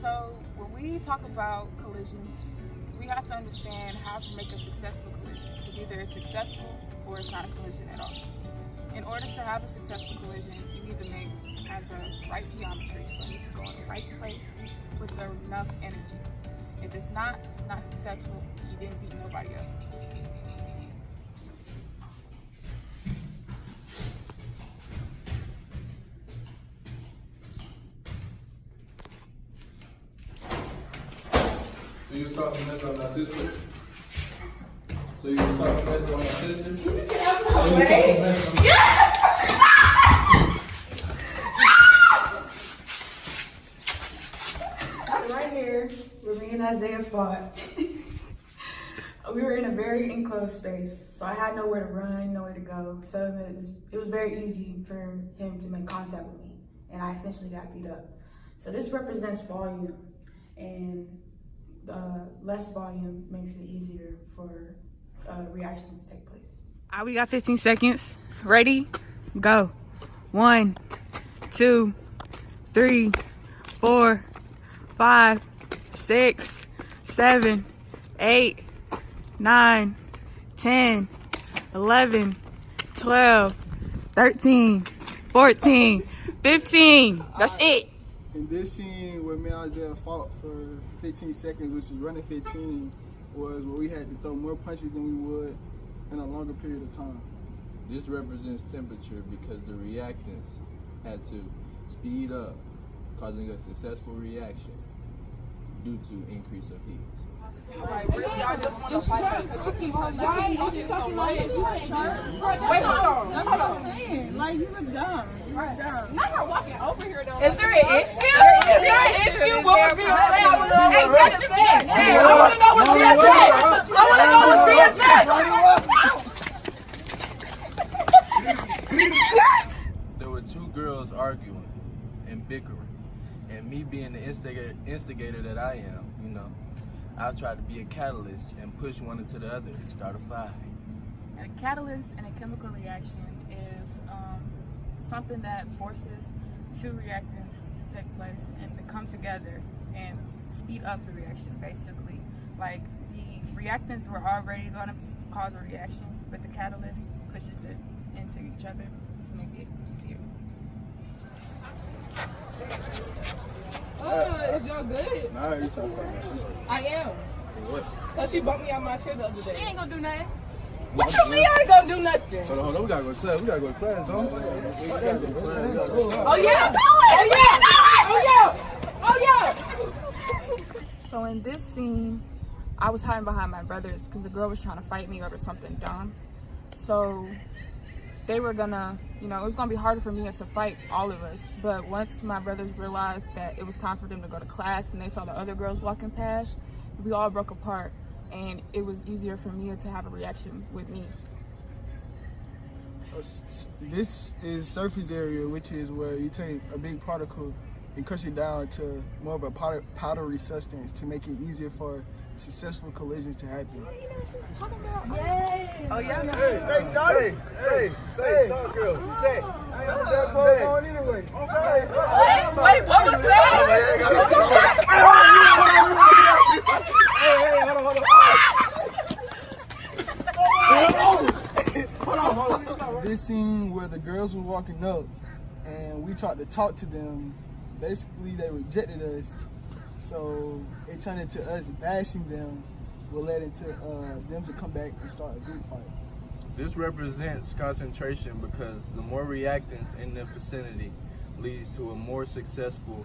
So when we talk about collisions, we have to understand how to make a successful collision. Because either it's successful or it's not a collision at all. In order to have a successful collision, you need to have the right geometry. So it needs to go in the right place with enough energy. If it's not successful. You didn't beat nobody up. So you was talking mess on my sister? So you was talking mess on my sister? Can you get out of my way? I'm right here where me and Isaiah fought. We were in a very enclosed space, so I had nowhere to run, nowhere to go. So it was very easy for him to make contact with me, and I essentially got beat up. So this represents volume, and less volume makes it easier for reactions to take place. All right, we got 15 seconds. Ready? Go. 1, 2, 3, 4, 5, 6, 7, 8, 9, 10, 11, 12, 13, 14, 15. That's it. In this scene where me and Isaiah fought for 15 seconds, which is running 15, was where we had to throw more punches than we would in a longer period of time. This represents temperature because the reactants had to speed up, causing a successful reaction due to increase of heat. Y'all just want to fight because you keep talking like this. Wait, hold on. Like, you look dumb. Not her walking over here though. Is there an issue? Is there an issue? What was being said? I want to know what's being said. I want to know what's being said. I want to know what's being said. There were two girls arguing and bickering, and me being the instigator that I am, I tried to be a catalyst and push one into the other and start a fire. And a catalyst in a chemical reaction is something that forces two reactants to take place and to come together and speed up the reaction, basically. Like, the reactants were already going to cause a reaction, but the catalyst pushes it into each other to make it easier. Is y'all good? Nah, you talking about my sister. I am. For what? Cause she bumped me out my chair the other day. She ain't gonna do nothing. What you mean I ain't gonna do nothing? Hold on, we gotta go to class. We gotta go to class, don't we? Oh yeah? Oh yeah! So in this scene, I was hiding behind my brothers because the girl was trying to fight me over something dumb. So they were gonna, it was gonna be harder for me to fight all of us. But once my brothers realized that it was time for them to go to class and they saw the other girls walking past, we all broke apart, and it was easier for me to have a reaction with me. This is surface area, which is where you take a big particle and crush it down to more of a powdery substance to make it easier for successful collisions to happen. Yay! Oh yeah, no. Say, talk girl, say. That's going on anyway. Wait, what was that? Hold on. This scene where the girls were walking up and we tried to talk to them, basically they rejected us. So it turned into us bashing them, will led into them to come back and start a group fight. This represents concentration because the more reactants in the vicinity leads to a more successful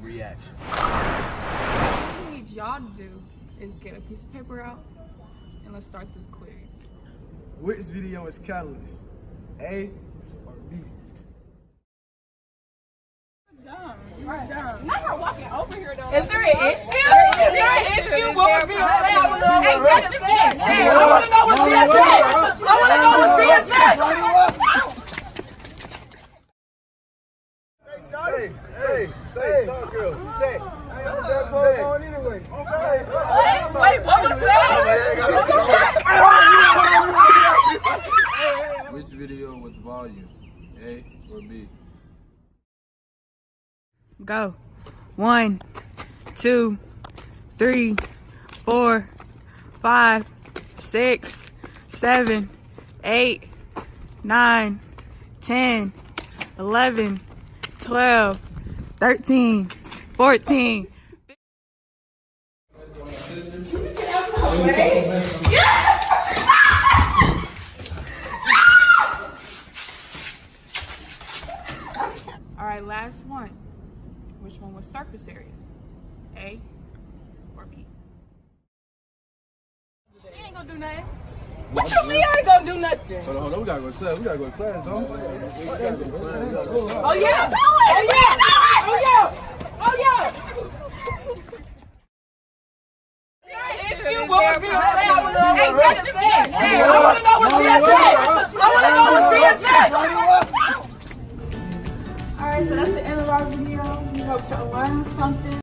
reaction. What we need y'all to do is get a piece of paper out and let's start this quiz. Which video is catalyst? A or B? Not her walking over here though. Is there an issue? Is there an issue? What was being said? I want to know what's being said. I want to know what's being said. I want to know what's being said. Say, talk girl, say. That's going on anyway. Wait, what was that? Which video with volume, A or B? Go. 1, 2, 3, 4, 5, 6, 7, 8, 9, 10, 11, 12, 13, 14. All right, last one. Which one was surface area? A or B? She ain't gonna do nothing. What you mean I ain't gonna do nothing? Hold on, we gotta go to class. We gotta go to class, don't we? Oh yeah! Oh yeah! Oh yeah! Oh yeah! Issue, what was being said? I wanna know what was being said. I wanna know what's being said. I wanna know what's being said. Alright, so that's the end of our video. We hope y'all learned something.